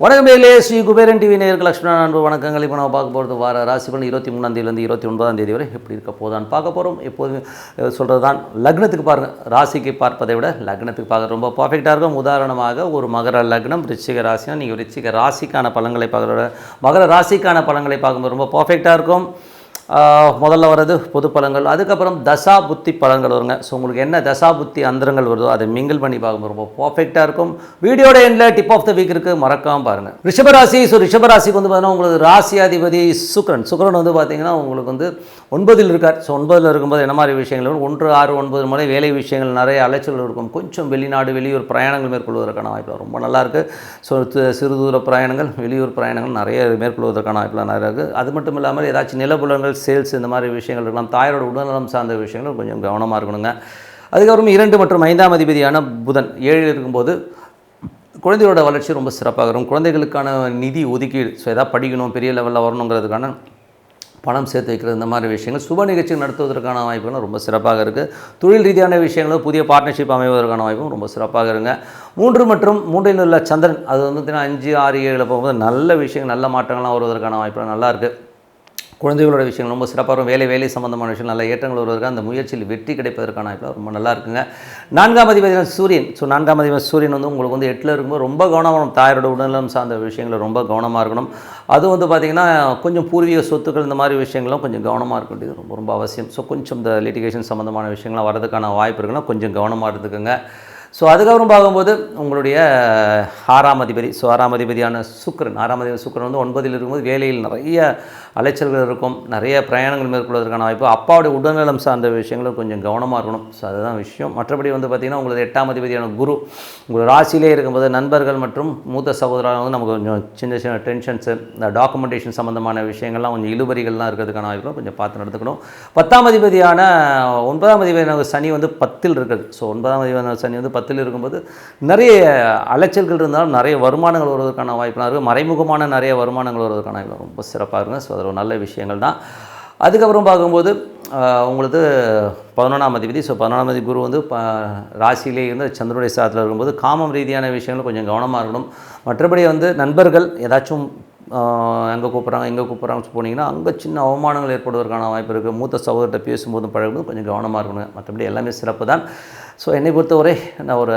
வணக்கம் மேலே ஸ்ரீ குபேரன் டிவி நேயர்கள் லட்சுமண அன்பு வணக்கங்கள். இப்போ நம்ம பார்க்க போகிறது வார ராசிபலன் 23ஆம் தேதியிலேருந்து 29ஆம் தேதி வரை எப்படி இருக்க போதான்னு பார்க்க போகிறோம். எப்போதும் சொல்கிறது தான், லக்னத்துக்கு பாருங்கள், ராசிக்கு பார்ப்பதை விட லக்னத்துக்கு பார்க்க ரொம்ப பர்ஃபெக்டாக இருக்கும். உதாரணமாக ஒரு மகர லக்னம் ரிச்சிக ராசினா நீங்கள் ரிச்சிக ராசிக்கான பலன்களை பார்க்குறத மகர ராசிக்கான பலன்களை பார்க்கும்போது ரொம்ப பர்ஃபெக்டாக இருக்கும். முதல்ல வர்றது பொது பலன்கள், அதுக்கப்புறம் தசா புத்தி பலன்கள் வருங்க. ஸோ உங்களுக்கு என்ன தசா புத்தி அந்தரங்கள் வருதோ அதை மிங்கிள் பண்ணி பார்க்கும்போது ரொம்ப பர்ஃபெக்டாக இருக்கும். வீடியோட எண்டில் டிப் ஆஃப் த வீக் இருக்குது, மறக்காமல் பாருங்கள். ரிஷபராசி. ஸோ ரிஷபராசிக்கு வந்து பார்த்தீங்கன்னா உங்களுக்கு ராசியாதிபதி சுக்கிரன் வந்து பார்த்தீங்கன்னா உங்களுக்கு வந்து 9ல் இருக்கார். ஸோ 9ல் இருக்கும்போது என்ன மாதிரி விஷயங்கள் 1, 6, 9 முறை வேலை விஷயங்கள் நிறைய அலைச்சல் இருக்கும். கொஞ்சம் வெளிநாடு வெளியூர் பிரயாணங்கள் மேற்கொள்வதற்கான வாய்ப்பு ரொம்ப நல்லாயிருக்கு. ஸோ சிறு தூர பிரயாணங்கள் வெளியூர் பிரயாணங்கள் நிறைய மேற்கொள்வதற்கான வாய்ப்புலாம் நிறைய இருக்குது. அது மட்டும் இல்லாமல் ஏதாச்சும் நிலப்புலங்கள் சேல்ஸ் இந்த மாதிரி விஷயங்கள் இருக்கலாம். தாயோட உடல்நலம் சார்ந்த விஷயங்கள் கொஞ்சம் கவனமாக இருக்கணுங்க. அதுக்கப்புறம் 2 மற்றும் 5ஆம் அதிபதியான புதன் 7ல் இருக்கும்போது குழந்தைகளோட வளர்ச்சி ரொம்ப சிறப்பாக இருக்கும். குழந்தைகளுக்கான நிதி ஒதுக்கீடு, ஸோ எதாவது படிக்கணும், பெரிய லெவலில் வரணுங்கிறதுக்கான பணம் சேர்த்து வைக்கிறது, இந்த மாதிரி விஷயங்கள் சுப நிகழ்ச்சி நடத்துவதற்கான வாய்ப்புகளும் ரொம்ப சிறப்பாக இருக்குது. தொழில் ரீதியான விஷயங்களும் புதிய பார்ட்னர்ஷிப் அமைவதற்கான வாய்ப்பும் ரொம்ப சிறப்பாக இருங்க. 3 மற்றும் 3ல் உள்ள சந்திரன் அது வந்து 5, 6, 7 போகும்போது நல்ல விஷயங்கள் நல்ல மாற்றங்கள்லாம் வருவதற்கான வாய்ப்புகள் நல்லாயிருக்கு. குழந்தைகளோட விஷயங்கள் ரொம்ப சிறப்பாக இருக்கும். வேலை சம்பந்தமான விஷயம் நல்ல ஏற்றங்கள் வருவதற்கு அந்த முயற்சியில் வெற்றி கிடைப்பதற்கான வாய்ப்பு ரொம்ப நல்லா இருக்குங்க. 4ஆம் அதிபதி சூரியன். ஸோ 4ஆம் அதிபதி சூரியன் வந்து உங்களுக்கு வந்து 8ல் இருக்கும்போது ரொம்ப கவனமாக இருக்கணும். தாயோட உடல்நலம் சார்ந்த விஷயங்கள் ரொம்ப கவனமாக இருக்கணும். அது வந்து பார்த்திங்கன்னா கொஞ்சம் பூர்வீக சொத்துக்கள் இந்த மாதிரி விஷயங்களும் கொஞ்சம் கவனமாக இருக்க வேண்டியது ரொம்ப ரொம்ப அவசியம். ஸோ கொஞ்சம் இந்த லிட்டிகேஷன் சம்மந்தமான விஷயங்கள்லாம் வரதுக்கான வாய்ப்பு இருக்குன்னா கொஞ்சம் கவனமாக இருந்துக்குங்க. ஸோ அதுக்கப்புறம் பார்க்கும்போது உங்களுடைய 6ஆம் அதிபதி. ஸோ 6ஆம் அதிபதியான சுக்கிரன் வந்து 9ல் இருக்கும்போது வேலையில் நிறைய அலைச்சல்கள் இருக்கும், நிறைய பிரயாணங்கள் மேற்கொள்வதற்கான வாய்ப்பு. அப்பாவுடைய உடல்நலம் சார்ந்த விஷயங்களும் கொஞ்சம் கவனமாக இருக்கணும். ஸோ அதுதான் விஷயம். மற்றபடி வந்து பார்த்திங்கன்னா உங்களுக்கு 8ஆம் அதிபதியான குரு உங்கள் ராசியிலே இருக்கும்போது நண்பர்கள் மற்றும் மூத்த சகோதரர்கள் வந்து நமக்கு கொஞ்சம் சின்ன டென்ஷன்ஸு, இந்த டாக்குமெண்டேஷன் சம்மந்தமான விஷயங்கள்லாம் கொஞ்சம் இழுபறிகள்லாம் இருக்கிறதுக்கான வாய்ப்பு கொஞ்சம் பார்த்து நடந்துக்கணும். 10ஆம் அதிபதியான 9ஆம் அதிபதியான சனி வந்து 10ல் இருக்குது. ஸோ 9ஆம் அதிபதியான சனி வந்து 10ல் இருக்கும்போது நிறைய அலைச்சல்கள் இருந்தாலும் நிறைய வருமானங்கள் வருவதற்கான வாய்ப்புலாம் இருக்குது. மறைமுகமான நிறைய வருமானங்கள் வருவதற்கான வாய்ப்பு ரொம்ப சிறப்பாக இருக்குங்க. ஸோ அது ஒரு நல்ல விஷயங்கள் தான். அதுக்கப்புறம் பார்க்கும்போது உங்களுக்கு 11ஆம் அதிபதி. ஸோ 11ஆம் அதிபதி குரு வந்து ராசியிலே இருந்து சந்திரனுடைய சாதத்தில் இருக்கும்போது காமம் ரீதியான விஷயங்கள் கொஞ்சம் கவனமாக இருக்கணும். மற்றபடி வந்து நண்பர்கள் ஏதாச்சும் எங்கே கூப்பிட்றாங்கன்னு போனீங்கன்னா அங்கே சின்ன அவமானங்கள் ஏற்படுவதற்கான வாய்ப்பு இருக்குது. மூத்த சகோதரர்கிட்ட பேசும்போதும் பழகும்போது கொஞ்சம் கவனமாக இருக்கணும். மற்றபடி எல்லாமே சிறப்பு தான். ஸோ என்னை பொறுத்தவரை நான் ஒரு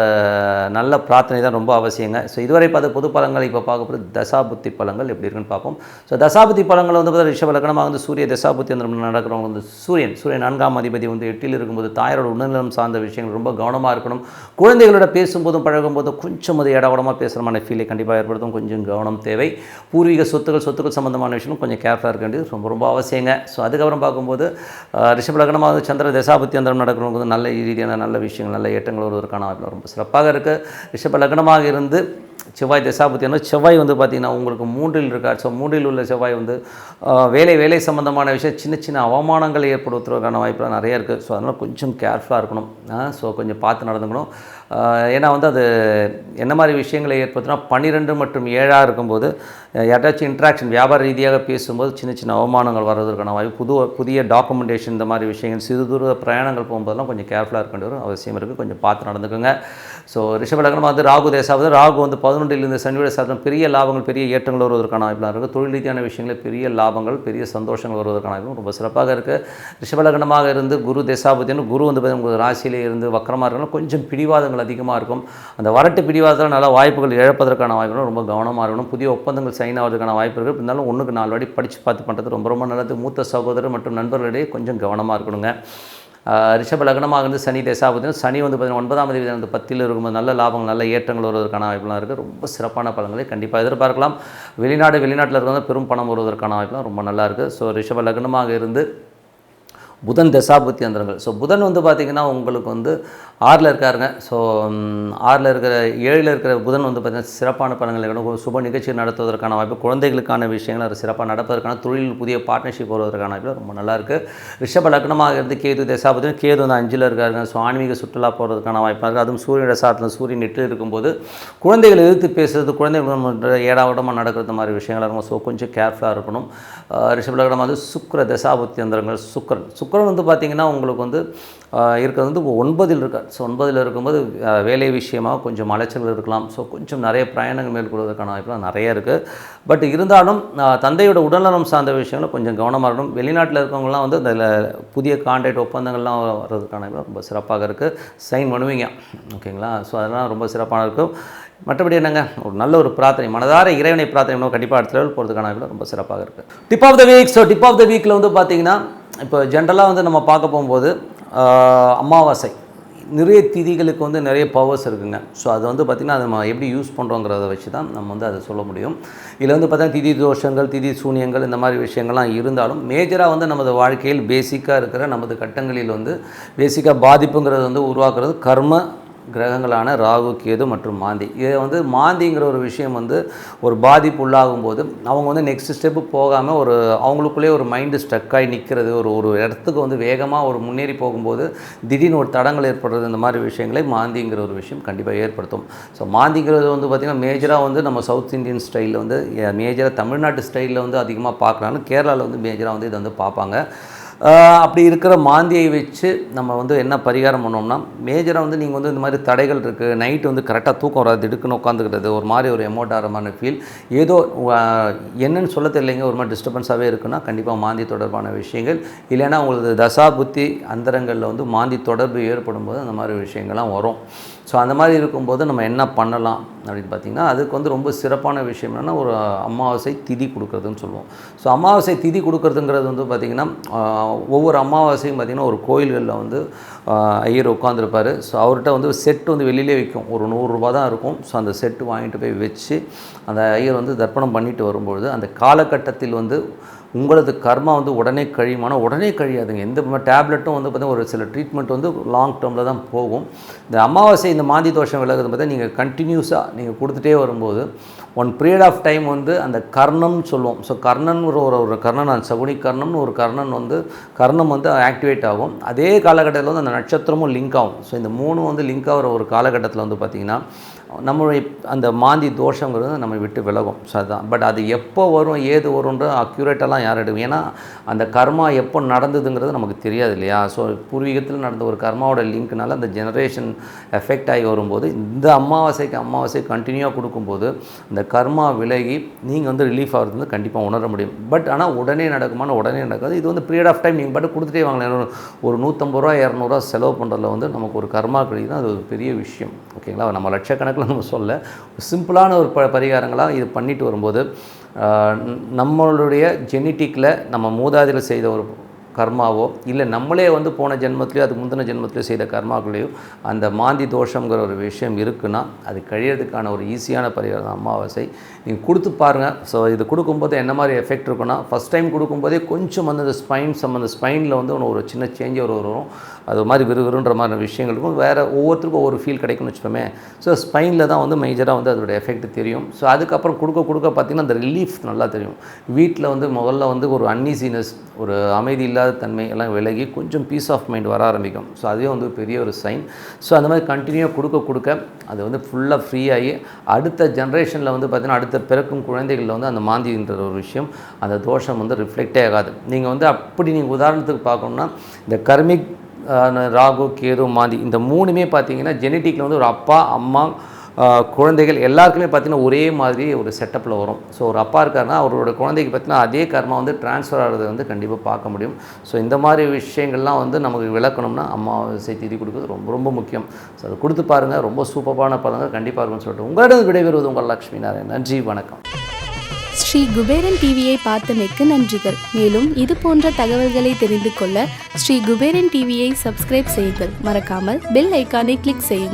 நல்ல பிரார்த்தனை தான் ரொம்ப அவசியங்க. ஸோ இதுவரை பார்த்த பொது பலன்களை இப்போ பார்க்க போகிறது தசாபுத்தி பலன்கள் எப்படி இருக்குன்னு பார்ப்போம். ஸோ தசாபுத்தி பலன்கள் வந்து பார்த்தா ரிஷப லக்னமாக வந்து சூரிய தசாபுத்தி அந்த நடக்கிறவங்க வந்து சூரியன் 4ஆம் அதிபதி வந்து 8ல் இருக்கும்போது தாயோட உடல்நலம் சார்ந்த விஷயங்கள் ரொம்ப கவனமாக இருக்கணும். குழந்தைகளோட பேசும்போதும் பழகும்போதும் கொஞ்சம் அது இடவடமாக பேசுகிற மாதிரி ஃபீலை கண்டிப்பாக ஏற்படுத்தும். கொஞ்சம் கவனம் தேவை. பூர்வீக சொத்துக்கள் சம்பந்தமான விஷயம் கொஞ்சம் கேர்ஃபுல்லாக இருக்க வேண்டியது ரொம்ப ரொம்ப அவசியங்க. ஸோ அதுக்கப்புறம் பார்க்கும்போது ரிஷப லக்னமாக வந்து சந்திர தசாபுத்தி அந்த நடக்கிறவங்க வந்து நல்ல ரீதியான நல்ல விஷயங்கள் நல்ல ஏற்றங்கள் வருவதற்கான வாய்ப்பு ரொம்ப சிறப்பாக இருக்குது. ரிஷப லக்னமாக இருந்து செவ்வாய் தசாபுத்தி செவ்வாய் வந்து பார்த்திங்கன்னா உங்களுக்கு 3ல் இருக்கார். ஸோ 3ல் உள்ள செவ்வாய் வந்து வேலை சம்மந்தமான விஷயம் சின்ன அவமானங்கள் ஏற்படுவதற்கான வாய்ப்புலாம் நிறைய இருக்குது. ஸோ அதனால் கொஞ்சம் கேர்ஃபுல்லாக இருக்கணும். ஸோ கொஞ்சம் பார்த்து நடந்துக்கணும். ஏன்னா வந்து அது என்ன மாதிரி விஷயங்களை ஏற்படுத்தினா 12 மற்றும் 7ஆக இருக்கும்போது யாராச்சும் இன்ட்ராக்ஷன் வியாபார ரீதியாக பேசும்போது சின்ன அவமானங்கள் வர்றதுக்கான வாய்ப்பு, புதிய டாக்குமெண்டேஷன் இந்த மாதிரி விஷயங்கள் சிறு தூர பிரயாணங்கள் போகும்போதெல்லாம் கொஞ்சம் கேர்ஃபுல்லாக இருக்க வேண்டிய ஒரு அவசியம் இருக்குது. கொஞ்சம் பார்த்து நடந்துக்குங்க. ஸோ ரிஷப லக்னமாக வந்து ராகு தேசாவது ராகு வந்து 11ல் சனியோட சாதனம் பெரிய லாபங்கள் பெரிய ஏற்றங்கள் வருவதற்கான வாய்ப்புலாம் இருக்குது. தொழில் ரீதியான விஷயங்களில் பெரிய லாபங்கள் பெரிய சந்தோஷங்கள் வருவதற்கான வாய்ப்பு ரொம்ப சிறப்பாக இருக்குது. ரிஷப லக்னமாக இருந்து குரு தேசாபதினு குரு வந்து உங்கள் ராசியிலே இருந்து வக்கரமாக இருக்கணும். கொஞ்சம் பிடிவாதங்கள் அதிகமாக இருக்கும். அந்த வரட்டு பிடிவாதத்தில் நல்ல வாய்ப்புகள் இழப்பதற்கான வாய்ப்புகள் ரொம்ப கவனமாக இருக்கணும். புதிய ஒப்பந்தங்கள் சைன் ஆவதற்கான வாய்ப்பு இருக்குது. இருந்தாலும் 1க்கு 4 வாட்டி படித்து பார்த்து பண்ணுறது ரொம்ப ரொம்ப நல்லது. மூத்த சகோதரர் மற்றும் நண்பர்களிடையே கொஞ்சம் கவனமாக இருக்கணுங்க. ரிஷப லக்னமாக இருந்து சனி தேசாபதினு சனி வந்து 9ஆம் அதிபதி வந்து 10ல் இருக்கும்போது நல்ல லாபங்கள் நல்ல ஏற்றங்கள் வருவதற்கான வாய்ப்புலாம் இருக்குது. ரொம்ப சிறப்பான பலன்களை கண்டிப்பாக எதிர்பார்க்கலாம். வெளிநாட்டில் இருக்கிறவங்க பெரும் பணம் வருவதற்கான வாய்ப்புலாம் ரொம்ப நல்லா இருக்குது. ஸோ ரிஷப லக்னமாக இருந்து புதன் தசாபுத்தி அந்தரங்கள். ஸோ புதன் வந்து பார்த்திங்கன்னா உங்களுக்கு வந்து 6ல் இருக்காருங்க. ஸோ 7ல் இருக்கிற புதன் வந்து பார்த்திங்கன்னா சிறப்பான பலன்கள் சுப நிகழ்ச்சி நடத்துவதற்கான வாய்ப்பு, குழந்தைகளுக்கான விஷயங்கள் அது சிறப்பாக நடப்பதற்கான தொழில் புதிய பார்ட்னர்ஷிப் வருவதற்கான வாய்ப்பு ரொம்ப நல்லாயிருக்கு. ரிஷப லக்னமாக இருந்து கேது தசாபுத்தி கேது வந்து 5ல் இருக்காருங்க. ஸோ ஆன்மீக சுற்றுலா போகிறதுக்கான வாய்ப்பாக இருக்குது. அதுவும் சூரியனோட சாரத்தில் சூரியன் 8ல் இருக்கும்போது குழந்தைகள் எதிர்த்து பேசுகிறது குழந்தைகள் ஏடாவிடமாக நடக்கிறது மாதிரி விஷயங்களாக இருக்கும். ஸோ கொஞ்சம் கேர்ஃபுல்லாக இருக்கணும். ரிஷப லக்னம் வந்து சுக்கிர தசாபுத்தி அந்தரங்கள் சுக்கிரன் சுக்கிரன் வந்து பார்த்திங்கன்னா உங்களுக்கு வந்து இருக்கிறது வந்து 9 இருக்கார். ஸோ 9 இருக்கும்போது வேலை விஷயமாக கொஞ்சம் அலைச்சல் இருக்கலாம். ஸோ கொஞ்சம் நிறைய பிரயாணங்கள் மேற்கொள்வதற்கான வாய்ப்புலாம் நிறைய இருக்குது. பட் இருந்தாலும் தந்தையோட உடல்நலம் சார்ந்த விஷயங்கள் கொஞ்சம் கவனமாக இருக்கணும். வெளிநாட்டில் இருக்கவங்கலாம் வந்து அதில் புதிய கான்ட்ராக்ட் ஒப்பந்தங்கள்லாம் வர்றதுக்கான ரொம்ப சிறப்பாக இருக்குது. சைன் பண்ணுவீங்க, ஓகேங்களா? ஸோ அதெல்லாம் ரொம்ப சிறப்பான இருக்கும். மற்றபடி என்னங்க, ஒரு நல்ல ஒரு பிரார்த்தனை, மனதார இறைவனை பிரார்த்தனை பண்ணணும். கண்டிப்பாக அடுத்த லெவல் போகிறதுக்கான வாய்ப்பு ரொம்ப சிறப்பாக இருக்குது. Tip of the week. So tip of the வீக்கில் வந்து பார்த்திங்கன்னா இப்போ ஜென்ரலாக வந்து நம்ம பார்க்க போகும்போது அமாவாசை நிறைய திதிகளுக்கு வந்து நிறைய பவர்ஸ் இருக்குங்க. ஸோ அது வந்து பார்த்திங்கன்னா அதை நம்ம எப்படி யூஸ் பண்ணுறோங்கிறத வச்சு தான் நம்ம வந்து அதை சொல்ல முடியும். இதில் வந்து பார்த்திங்கன்னா திதி தோஷங்கள், திதி சூனியங்கள், இந்த மாதிரி விஷயங்கள்லாம் இருந்தாலும் மேஜராக வந்து நமது வாழ்க்கையில் பேசிக்காக இருக்கிற நமது கட்டங்களில் வந்து பேசிக்காக பாதிப்புங்கிறது வந்து உருவாக்குறது கர்ம கிரகங்களான ராகு, கேது மற்றும் மாந்தி. இதை வந்து மாந்திங்கிற ஒரு விஷயம் வந்து ஒரு பாதிப்பு உள்ளாகும் போது அவங்க வந்து நெக்ஸ்ட் ஸ்டெப்பு போகாமல் ஒரு அவங்களுக்குள்ளே ஒரு மைண்டு ஸ்ட்ரக்காகி நிற்கிறது, ஒரு இடத்துக்கு வந்து வேகமாக ஒரு முன்னேறி போகும்போது திடீர்னு ஒரு தடங்கள் ஏற்படுறது, இந்த மாதிரி விஷயங்களை மாந்திங்கிற ஒரு விஷயம் கண்டிப்பாக ஏற்படுத்தும். ஸோ மாந்திங்கிறது வந்து பார்த்திங்கன்னா மேஜராக வந்து நம்ம சவுத் இந்தியன் ஸ்டைலில் வந்து மேஜராக தமிழ்நாட்டு ஸ்டைலில் வந்து அதிகமாக பார்க்குறாங்க. கேரளாவில் வந்து மேஜராக வந்து இதை வந்து பார்ப்பாங்க. அப்படி இருக்கிற மாந்தியை வச்சு நம்ம வந்து என்ன பரிகாரம் பண்ணோம்னா, மேஜராக வந்து நீங்கள் வந்து இந்த மாதிரி தடைகள் இருக்குது, நைட்டு வந்து கரெக்டாக தூக்கம் வராது, திடுக்குன்னு உட்காந்துக்கிறது, ஒரு மாதிரி ஒரு எமோட் ஆகிற மாதிரி ஃபீல், ஏதோ என்னன்னு சொல்ல தெரியலைங்க, ஒரு மாதிரி டிஸ்டர்பன்ஸாகவே இருக்குன்னா கண்டிப்பாக மாந்தி தொடர்பான விஷயங்கள், இல்லைன்னா உங்களுக்கு தசா புத்தி அந்தரங்களில் வந்து மாந்தி தொடர்பு ஏற்படும் போது அந்த மாதிரி விஷயங்கள்லாம் வரும். ஸோ அந்த மாதிரி இருக்கும்போது நம்ம என்ன பண்ணலாம் அப்படின்னு பார்த்திங்கன்னா, அதுக்கு வந்து ரொம்ப சிறப்பான விஷயம் என்னென்னா ஒரு அமாவாசை திதி கொடுக்குறதுன்னு சொல்லுவோம். ஸோ அமாவாசை திதி கொடுக்குறதுங்கிறது வந்து பார்த்திங்கன்னா ஒவ்வொரு அமாவாசையும் பார்த்திங்கன்னா ஒரு கோயில்களில் வந்து ஐயர் உட்காந்துருப்பார். ஸோ அவர்கிட்ட வந்து செட்டு வந்து வெளியிலே விற்கும், ஒரு 100 ரூபா தான் இருக்கும். ஸோ அந்த செட்டு வாங்கிட்டு போய் வச்சு அந்த ஐயர் வந்து தர்ப்பணம் பண்ணிட்டு வரும்பொழுது அந்த காலகட்டத்தில் வந்து உங்களது கர்மா வந்து உடனே கழியுமானா உடனே கழியாதுங்க. எந்த டேப்லெட்டும் வந்து பார்த்திங்கன்னா ஒரு சில ட்ரீட்மெண்ட் வந்து லாங் டேர்மில் தான் போகும். இந்த அமாவாசை இந்த மாந்தி தோஷம் விலகுது பார்த்தா நீங்கள் கண்டினியூஸாக நீங்கள் கொடுத்துட்டே வரும்போது ஒன் பீரியட் ஆஃப் டைம் வந்து அந்த கர்ணம்னு சொல்லுவோம். ஸோ கர்ணன் ஒரு கர்ணன், சகுனி கர்ணம்னு ஒரு கர்ணம் வந்து ஆக்டிவேட் ஆகும். அதே காலகட்டத்தில் வந்து அந்த நட்சத்திரமும் லிங்க் ஆகும். ஸோ இந்த 3 வந்து லிங்க் ஆகிற ஒரு காலகட்டத்தில் வந்து பார்த்திங்கன்னா நம்மளுடைய அந்த மாந்தி தோஷங்கிறது நம்ம விட்டு விலகும். ஸோ அதுதான். பட் அது எப்போ வரும், ஏது வரும்ன்ற அக்யூரேட்டெல்லாம் யார் எடுக்கும்? ஏன்னா அந்த கர்மா எப்போ நடந்ததுங்கிறது நமக்கு தெரியாது இல்லையா? ஸோ பூர்வீகத்தில் நடந்த ஒரு கர்மாவோட லிங்க்னால அந்த ஜெனரேஷன் எஃபெக்ட் ஆகி வரும்போது இந்த அமாவாசை கண்டினியூவாக கொடுக்கும்போது அந்த கர்மா விலகி நீங்கள் வந்து ரிலீஃப் ஆகிறது வந்து கண்டிப்பாக உணர முடியும். பட் ஆனால் உடனே நடக்குமானா உடனே நடக்காது. இது வந்து பீரியட் ஆஃப் டைம் நீங்கள் பாட்டு கொடுத்துட்டே வாங்கலாம். ஒரு 150 ரூபா 200 ரூபா செலவு பண்ணுறதுல வந்து நமக்கு ஒரு கர்மா கழிதான் அது ஒரு பெரிய விஷயம், ஓகேங்களா? நம்ம லட்சக்கணக்கில் நம்ம சொல்ல சிம்பிளான ஒரு பரிகாரங்களாக இது பண்ணிட்டு வரும்போது நம்மளுடைய ஜெனட்டிக்கில் நம்ம மூதாதையர் செய்த ஒரு கர்மாவோ இல்லை நம்மளே வந்து போன ஜென்மத்திலையோ அதுக்கு முந்தின ஜென்மத்திலையோ செய்த கர்மாக்களையோ அந்த மாந்தி தோஷங்கிற ஒரு விஷயம் இருக்குன்னா அது கழியறதுக்கான ஒரு ஈஸியான பரிகாரம் தான் அமாவாசை. நீங்கள் கொடுத்து பாருங்கள். ஸோ இது கொடுக்கும்போது என்ன மாதிரி எஃபெக்ட் இருக்குன்னா, ஃபஸ்ட் டைம் கொடுக்கும்போதே கொஞ்சம் வந்து அந்த ஸ்பைனில் வந்து ஒரு சின்ன சேஞ்ச் வரும். அது மாதிரி விறுவிறுன்ற மாதிரி விஷயங்களுக்கும் வேறு ஒவ்வொருத்தருக்கும் ஒவ்வொரு ஃபீல் கிடைக்கும்னு வச்சுக்கோமே. ஸோ ஸ்பைனில் தான் வந்து மேஜராக வந்து அதோடய எஃபெக்ட் தெரியும். ஸோ அதுக்கப்புறம் கொடுக்க பார்த்திங்கன்னா அந்த ரிலீஃப் நல்லா தெரியும். வீட்டில் வந்து முதல்ல வந்து ஒரு அன்ஈசினஸ், ஒரு அமைதி இல்லாத தன்மை எல்லாம் விலகி கொஞ்சம் பீஸ் ஆஃப் மைண்ட் வர ஆரம்பிக்கும். ஸோ அதுவே வந்து பெரிய ஒரு சைன். ஸோ அந்த மாதிரி கண்டினியூவாக கொடுக்க அது வந்து ஃபுல்லாக ஃப்ரீ ஆகி அடுத்த ஜென்ரேஷனில் வந்து பார்த்திங்கன்னா அடுத்த பிறக்கும் குழந்தைகளில் வந்து அந்த மாந்தின்ற ஒரு விஷயம், அந்த தோஷம் வந்து ரிஃப்ளெக்டே ஆகாது. நீங்கள் வந்து அப்படி நீங்கள் உதாரணத்துக்கு பார்க்கணுன்னா இந்த கர்மிக் ராகு, கேது, மாந்தி இந்த 3மே பார்த்திங்கன்னா ஜெனட்டிக்கில் வந்து ஒரு அப்பா, அம்மா, குழந்தைகள் எல்லாருக்குமே பார்த்திங்கன்னா ஒரே மாதிரி ஒரு செட்டப்பில் வரும். ஸோ ஒரு அப்பா இருக்காருன்னா அவரோட குழந்தைக்கு பார்த்திங்கன்னா அதே கர்மா வந்து ட்ரான்ஸ்ஃபர் ஆகிறத வந்து கண்டிப்பாக பார்க்க முடியும். ஸோ இந்த மாதிரி விஷயங்கள்லாம் வந்து நமக்கு விளக்கணும்னா அமாவாசை திதி கொடுக்குறது ரொம்ப ரொம்ப முக்கியம். ஸோ அதை கொடுத்து பாருங்கள், ரொம்ப சூப்பரான பலன்கள் கண்டிப்பாக இருக்கும்னு சொல்லிட்டு உங்களிடம் விடைபெறுவது உங்கள் லக்ஷ்மி நாராயணன். நன்றி, வணக்கம். ஸ்ரீ குபேரன் டிவியை பார்த்தமைக்கு நன்றிகள். மேலும் இது போன்ற தகவல்களை தெரிந்து கொள்ள ஸ்ரீ குபேரன் டிவியை சப்ஸ்கிரைப் செய்யுங்கள். மறக்காமல் பெல் ஐக்கானை கிளிக் செய்யுங்கள்.